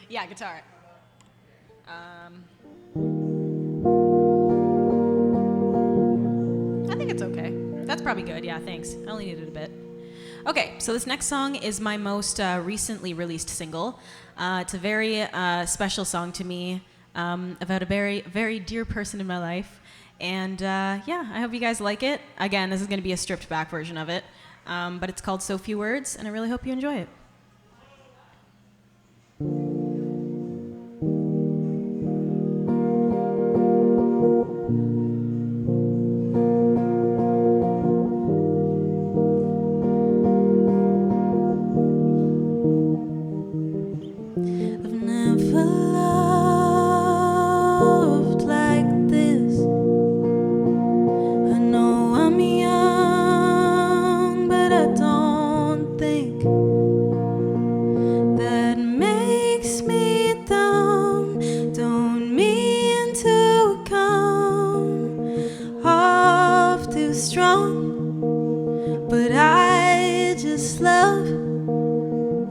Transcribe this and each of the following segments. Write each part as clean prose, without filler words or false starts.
Yeah, guitar. Um, I think it's okay. That's probably good. Yeah, thanks. I only needed a bit. Okay, so this next song is my most recently released single. It's a very special song to me about a very, very dear person in my life. And yeah, I hope you guys like it. Again, this is going to be a stripped back version of it. But it's called So Few Words, and I really hope you enjoy it. I've never loved like this. I know I'm young, but I don't think that makes me dumb. Don't mean to come off too strong, but I just love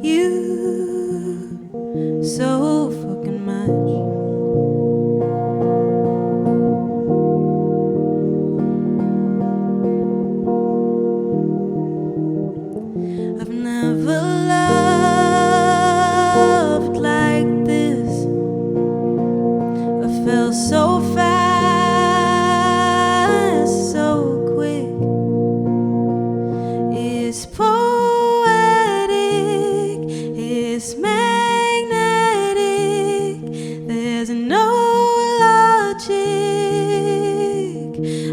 you so fucking much. I've never loved like this. I fell so fast, so quick. It's poetic, it's magnetic. There's no logic.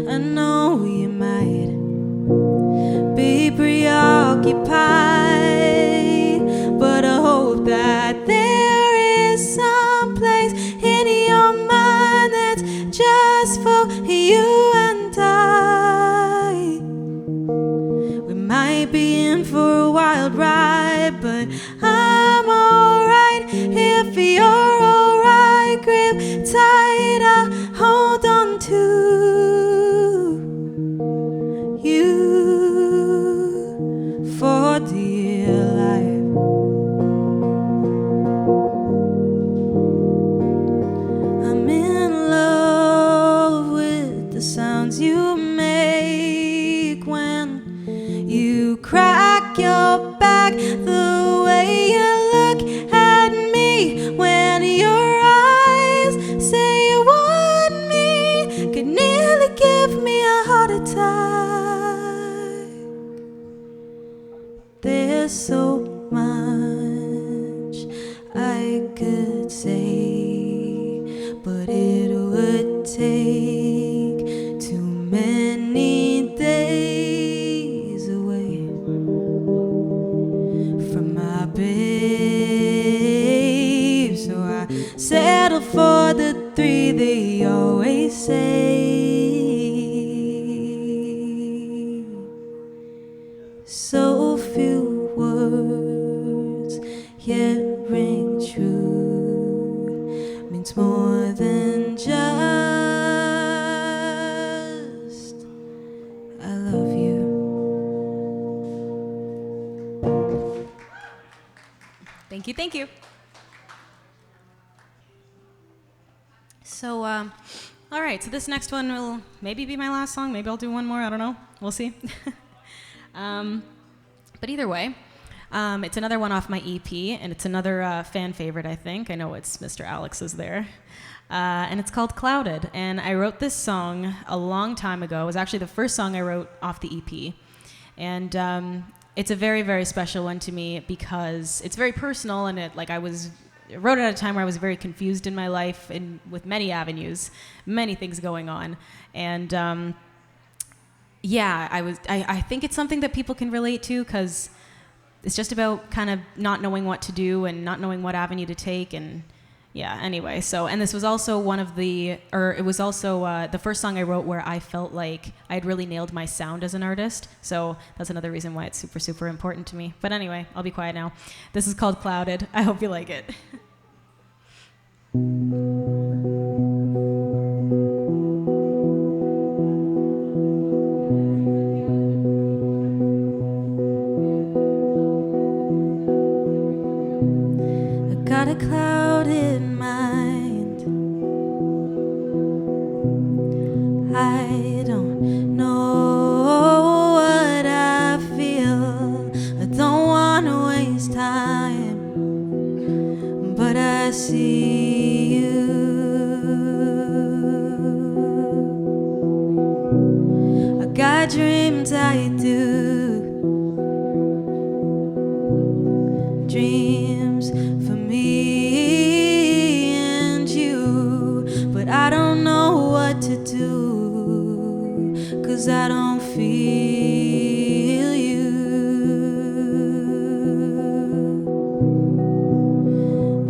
I know you might be preoccupied, but I hope that there is some place in your mind that's just for you and I. We might be in for a wild ride, but I'm alright if you're alright. Grip tight, I'll hold on to you for dear life. I'm in love with the sounds you make when you crack your back, the way you look at me when your eyes say you want me, could nearly give me a heart attack. There's so much I could say, but it would take too many days away from my babe. So I settle for the 3 they always say. So few words, yet ring true, means more than just I love you. Thank you, thank you. So, all right, so this next one will maybe be my last song. Maybe I'll do one more, I don't know. We'll see. But either way, it's another one off my EP, and it's another fan favorite, I think. I know it's Mr. Alex's there. And it's called Clouded. And I wrote this song a long time ago. It was actually the first song I wrote off the EP. And it's a very, very special one to me because it's very personal, and I wrote it at a time where I was very confused in my life and with many avenues, many things going on. And yeah, I think it's something that people can relate to because it's just about kind of not knowing what to do and not knowing what avenue to take. And yeah, anyway, and this was also it was also the first song I wrote where I felt like I had really nailed my sound as an artist. So that's another reason why it's super, super important to me. But anyway, I'll be quiet now. This is called Clouded. I hope you like it. got a clouded mind. I don't know what I feel. I don't want to waste time, but I see you. I got dreams, I do. Dreams for me and you, but I don't know what to do, 'cause I don't feel you.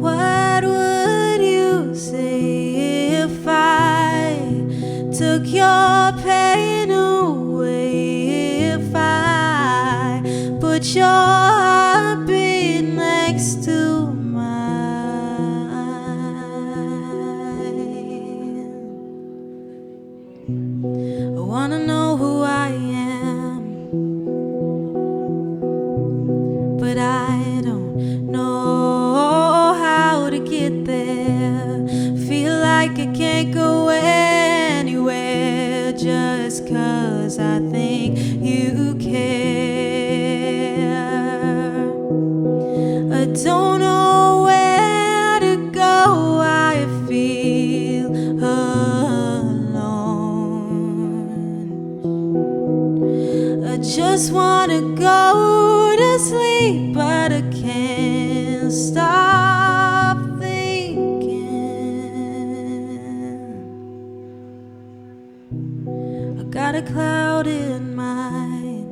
What would you say if I took your pain away, if I put your heartbeat next to mine? I wanna know who I am, but I don't know how to get there. Feel like I can't go anywhere just 'cause I think you care. I don't know where to go, I feel alone. I just wanna go to sleep, but I can't stop thinking. I got a clouded mind.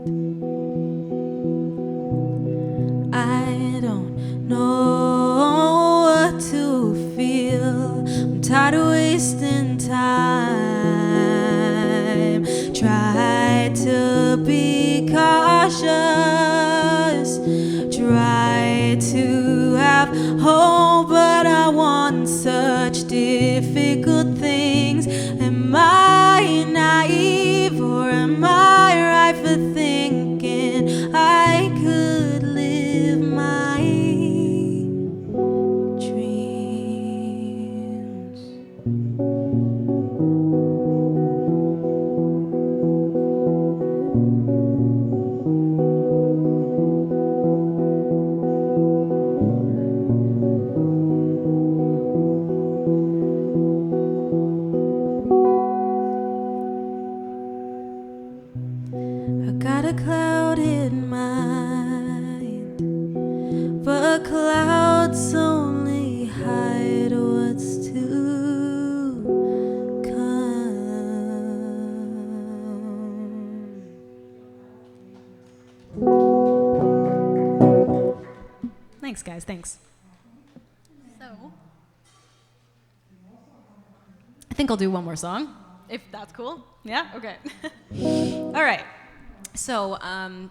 I don't know what to feel. I'm tired of wasting time. Try to be cautious. Try to have hope, but I want such difficult things. Am I naive, or am I right for thinking I could live my dreams? I got a clouded mind, but clouds only hide what's to come. Thanks, guys. Thanks. So, I think I'll do one more song, if that's cool. Yeah? Okay. All right. So,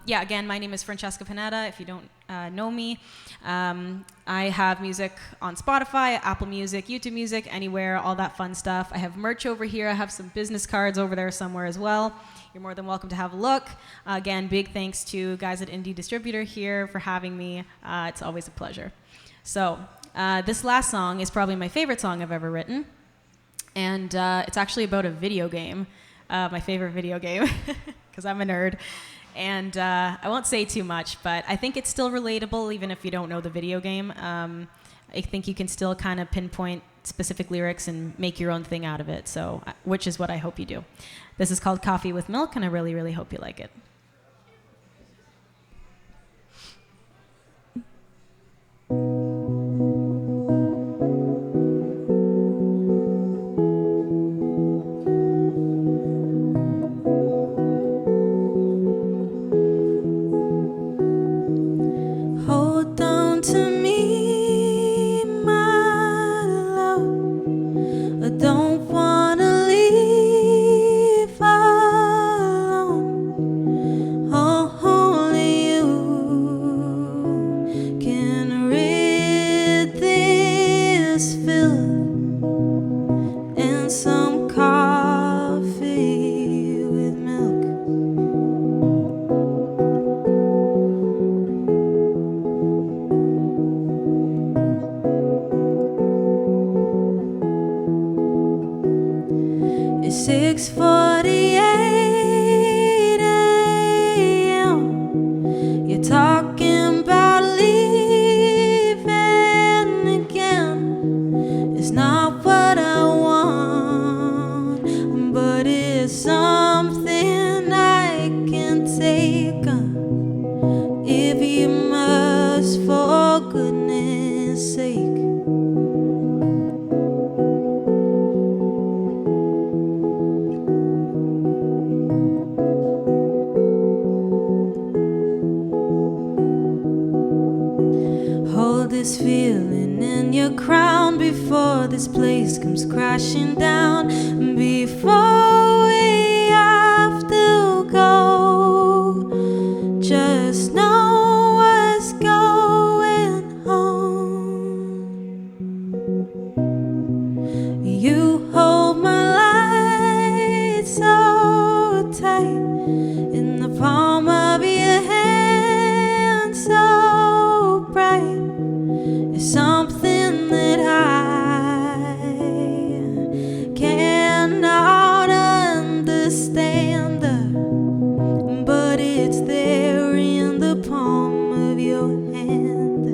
yeah, again, my name is Francesca Panetta, if you don't know me. I have music on Spotify, Apple Music, YouTube Music, anywhere, all that fun stuff. I have merch over here. I have some business cards over there somewhere as well. You're more than welcome to have a look. Again, big thanks to guys at Indie Distributor here for having me. It's always a pleasure. So, this last song is probably my favorite song I've ever written. And it's actually about a video game, my favorite video game, because I'm a nerd. And I won't say too much, but I think it's still relatable even if you don't know the video game. I think you can still kind of pinpoint specific lyrics and make your own thing out of it, so which is what I hope you do. This is called Coffee with Milk, and I really, really hope you like it. Hold on to me, my love. I don't wanna leave alone. 6:48 a.m. You're talking about leaving again. It's not what I want, but it's something I can take if you must, for goodness sake. Hold this feeling in your crown before this place comes crashing down, before we have to go. Just know what's going on. You hold my light so tight in the palm of your hand, so bright. It's something that I cannot understand, but it's there in the palm of your hand.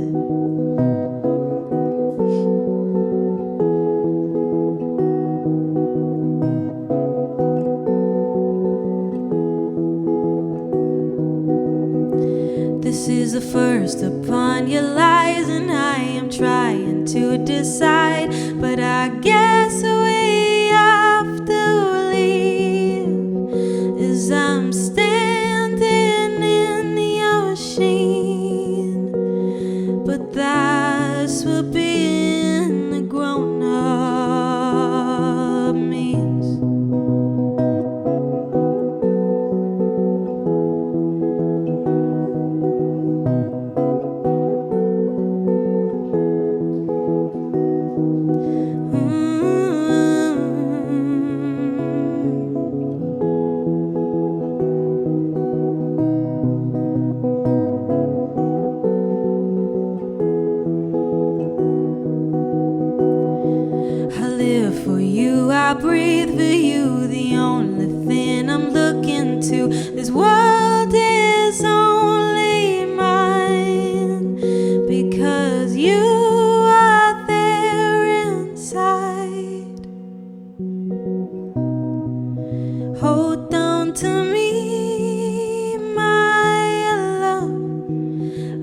This is the first upon your lies, and I am trying to decide, but I guess we have to leave as I'm standing in your sheen. But that's what being a grown-up means. I breathe for you, the only thing I'm looking to. This world is only mine because you are there inside. Hold on to me, my love.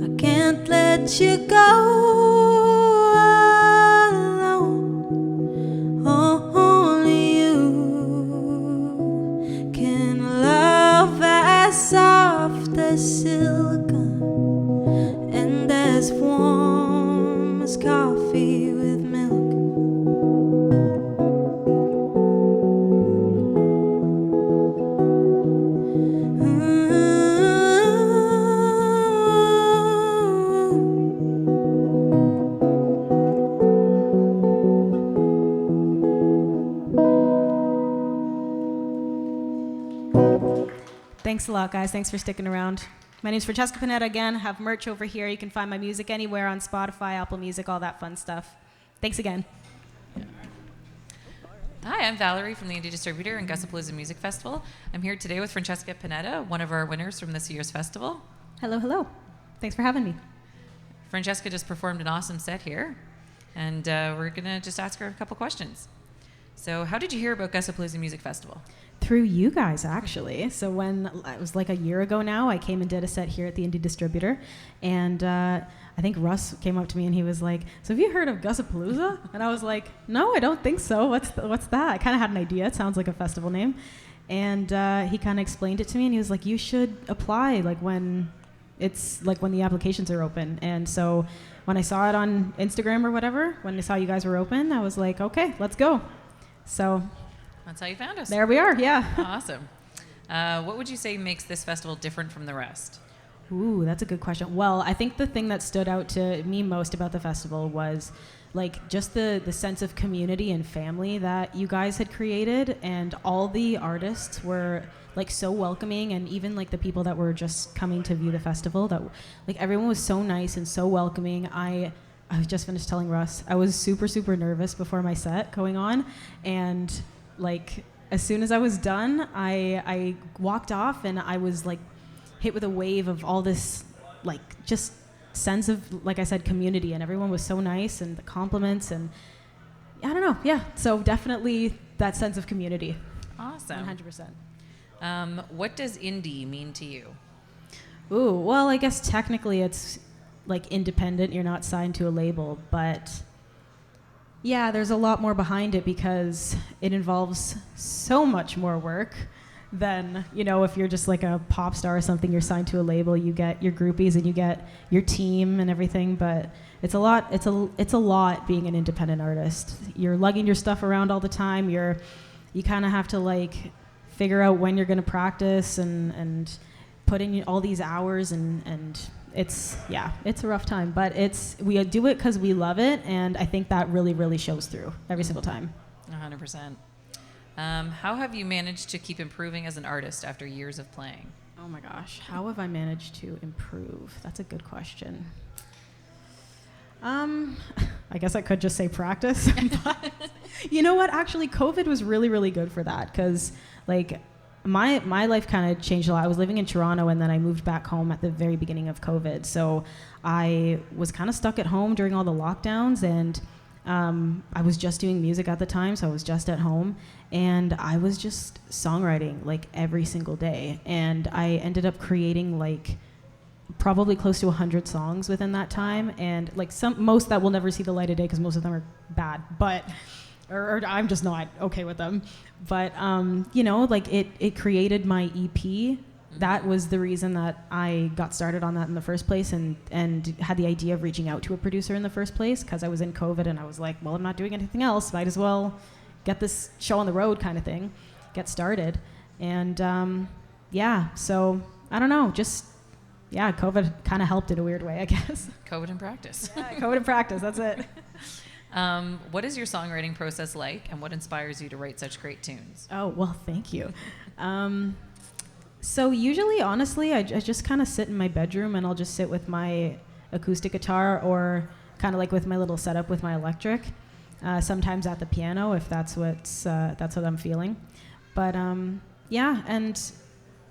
I can't let you go. Soft as silk and as warm as coffee with milk. Thanks a lot, guys. Thanks for sticking around. My name's Francesca Panetta again. I have merch over here. You can find my music anywhere on Spotify, Apple Music, all that fun stuff. Thanks again. Hi, I'm Valerie from the Indie Distributor and Gussapolooza Music Festival. I'm here today with Francesca Panetta, one of our winners from this year's festival. Hello, hello. Thanks for having me. Francesca just performed an awesome set here, and we're going to just ask her a couple questions. So how did you hear about Gussapolooza Music Festival? Through you guys, actually. So when it was like a year ago now, I came and did a set here at the Indie Distributor, and I think Russ came up to me and he was like, "So have you heard of Gussapolooza?" And I was like, "No, I don't think so. What's that?" I kind of had an idea. It sounds like a festival name, and he kind of explained it to me, and he was like, "You should apply like when the applications are open." And so when I saw it on Instagram or whatever, when I saw you guys were open, I was like, "Okay, let's go." So that's how you found us. There we are, yeah. Awesome. What would you say makes this festival different from the rest? Ooh, that's a good question. Well, I think the thing that stood out to me most about the festival was like just the sense of community and family that you guys had created, and all the artists were like so welcoming, and even like the people that were just coming to view the festival, that like everyone was so nice and so welcoming. I was just finished telling Russ, I was super, super nervous before my set going on, and like as soon as I was done, I walked off and I was like hit with a wave of all this like just sense of, like I said, community, and everyone was so nice, and the compliments, and I don't know. Yeah. So definitely that sense of community. Awesome. 100%. What does indie mean to you? Ooh, well, I guess technically it's like independent. You're not signed to a label, but yeah, there's a lot more behind it because it involves so much more work than, you know, if you're just like a pop star or something, you're signed to a label, you get your groupies and you get your team and everything, but it's a lot being an independent artist. You're lugging your stuff around all the time. You kind of have to like figure out when you're going to practice and put in all these hours and it's a rough time, but we do it because we love it, and I think that really, really shows through every single time. 100%. How have you managed to keep improving as an artist after years of playing? Oh my gosh, how have I managed to improve? That's a good question. I guess I could just say practice, but you know what? Actually, COVID was really, really good for that because like my life kind of changed a lot. I was living in Toronto and then I moved back home at the very beginning of COVID. So I was kind of stuck at home during all the lockdowns, and I was just doing music at the time, so I was just at home, and I was just songwriting like every single day, and I ended up creating like probably close to 100 songs within that time, and like most that will never see the light of day because most of them are bad, but or I'm just not okay with them, but you know, like it created my EP. That was the reason that I got started on that in the first place, and had the idea of reaching out to a producer in the first place because I was in COVID and I was like, well, I'm not doing anything else, might as well get this show on the road kind of thing, get started. And yeah, so I don't know, just yeah, COVID kind of helped in a weird way, I guess. COVID in practice. Yeah, COVID in practice, that's it. What is your songwriting process like, and what inspires you to write such great tunes? Oh, well, thank you. So usually, honestly, I just kind of sit in my bedroom and I'll just sit with my acoustic guitar, or kind of like with my little setup with my electric. Sometimes at the piano if that's what I'm feeling. But yeah, and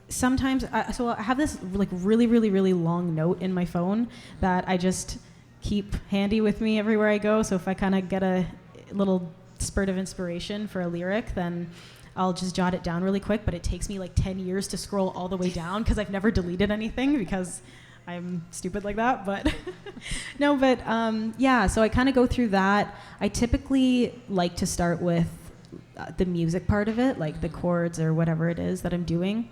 sometimes so I have this like really, really, really long note in my phone that I just keep handy with me everywhere I go. So if I kind of get a little spurt of inspiration for a lyric, then I'll just jot it down really quick, but it takes me like 10 years to scroll all the way down because I've never deleted anything because I'm stupid like that. But no, but yeah, so I kind of go through that. I typically like to start with the music part of it, like the chords or whatever it is that I'm doing.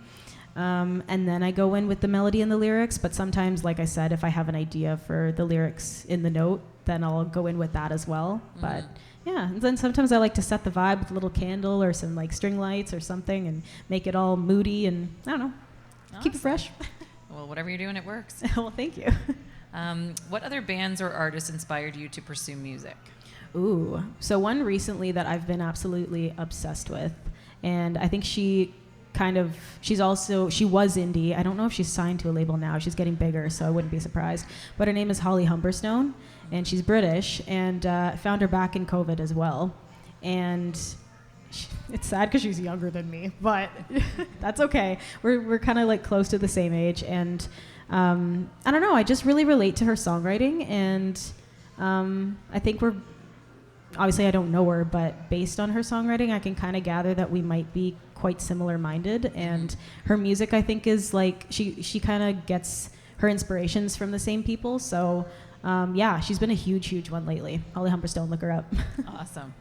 And then I go in with the melody and the lyrics, but sometimes, like I said, if I have an idea for the lyrics in the note, then I'll go in with that as well. But yeah, and then sometimes I like to set the vibe with a little candle or some like string lights or something and make it all moody and, I don't know, keep it fresh. Well, whatever you're doing, it works. Well, thank you. What other bands or artists inspired you to pursue music? Ooh, so one recently that I've been absolutely obsessed with, and I think she was indie. I don't know if she's signed to a label now. She's getting bigger, so I wouldn't be surprised. But her name is Holly Humberstone, and she's British, and found her back in COVID as well. And it's sad because she's younger than me, but that's okay. We're kind of like close to the same age, and I don't know. I just really relate to her songwriting, and I think obviously I don't know her, but based on her songwriting, I can kind of gather that we might be quite similar minded, and her music I think is like she kind of gets her inspirations from the same people, so yeah, she's been a huge one lately. Holly Humberstone, look her up. Awesome.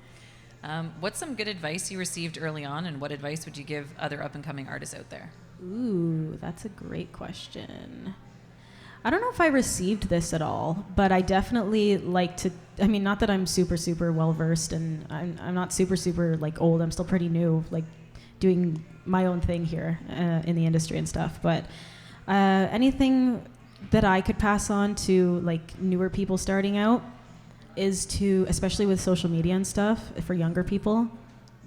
What's some good advice you received early on, and what advice would you give other up-and-coming artists out there? Ooh, that's a great question. I don't know if I received this at all, but I definitely like to, I mean, not that I'm super well-versed, and I'm not super like old. I'm still pretty new, like doing my own thing here in the industry and stuff. But anything that I could pass on to like newer people starting out is to, especially with social media and stuff for younger people,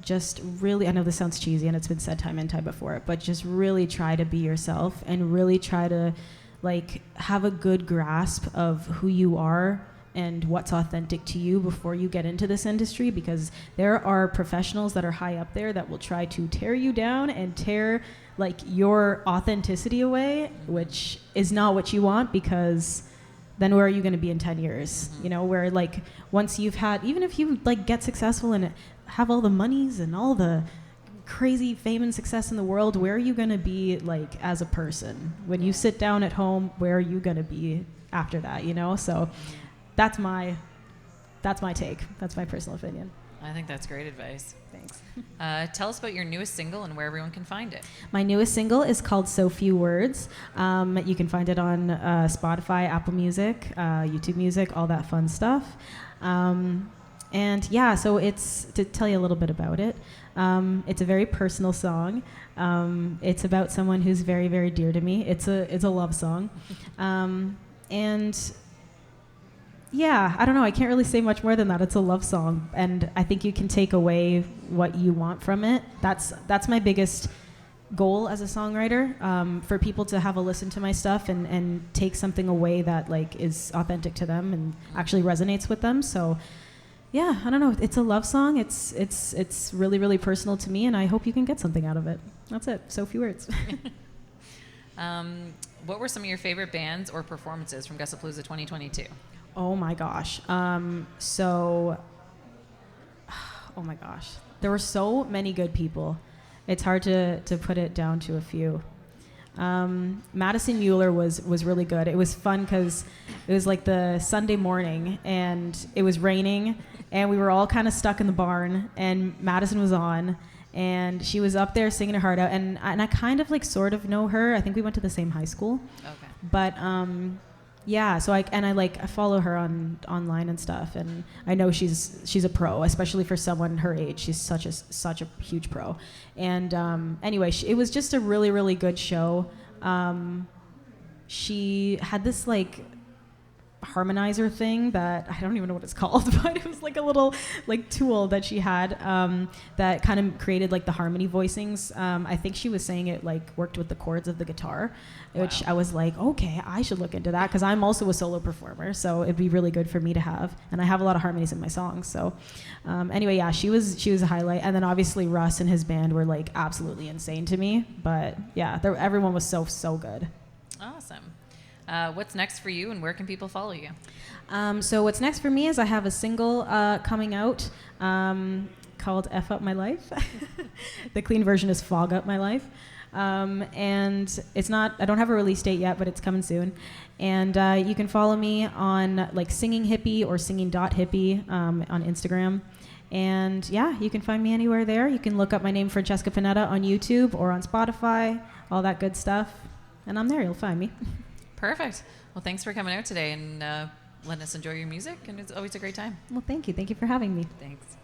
just really, I know this sounds cheesy and it's been said time and time before, but just really try to be yourself and really try to like have a good grasp of who you are and what's authentic to you before you get into this industry, because there are professionals that are high up there that will try to tear you down and tear like your authenticity away, which is not what you want, because then where are you going to be in 10 years? You know, where like once you've had, even if you like get successful and have all the monies and all the crazy fame and success in the world, where are you going to be like as a person? When you sit down at home, where are you going to be after that, you know? So that's my take. That's my personal opinion. I think that's great advice. Thanks. Tell us about your newest single and where everyone can find it. My newest single is called So Few Words. You can find it on Spotify, Apple Music, YouTube Music, all that fun stuff. And yeah, so it's, to tell you a little bit about it, it's a very personal song. It's about someone who's very, very dear to me. It's a love song. And yeah, I don't know. I can't really say much more than that. It's a love song, and I think you can take away what you want from it. That's my biggest goal as a songwriter, for people to have a listen to my stuff and take something away that like is authentic to them and actually resonates with them. So yeah, I don't know. It's a love song. It's really, really personal to me, and I hope you can get something out of it. That's it. So few words. What were some of your favorite bands or performances from Gussapolooza 2022? Oh my gosh. Oh my gosh. There were so many good people. It's hard to put it down to a few. Madison Mueller was really good. It was fun because it was like the Sunday morning and it was raining and we were all kind of stuck in the barn, and Madison was on and she was up there singing her heart out, and I kind of like sort of know her. I think we went to the same high school. Okay. But yeah, so I follow her online and stuff, and I know she's a pro, especially for someone her age. She's such a huge pro. And anyway, it was just a really, really good show. She had this like harmonizer thing that I don't even know what it's called, but it was like a little like tool that she had that kind of created like the harmony voicings. I think she was saying it like worked with the chords of the guitar, which I was like, okay, I should look into that, because I'm also a solo performer, so it'd be really good for me to have, and I have a lot of harmonies in my songs. So anyway, yeah, she was a highlight. And then obviously Russ and his band were like absolutely insane to me, but yeah, everyone was so good. Awesome. What's next for you, and where can people follow you? So what's next for me is I have a single coming out called F Up My Life. The clean version is Fog Up My Life. And it's not, I don't have a release date yet, but it's coming soon. And you can follow me on like Singing Hippie or singing.hippie on Instagram. And yeah, you can find me anywhere there. You can look up my name, Francesca Panetta, on YouTube or on Spotify, all that good stuff. And I'm there, you'll find me. Perfect. Well, thanks for coming out today and letting us enjoy your music, and it's always a great time. Well, thank you. Thank you for having me. Thanks.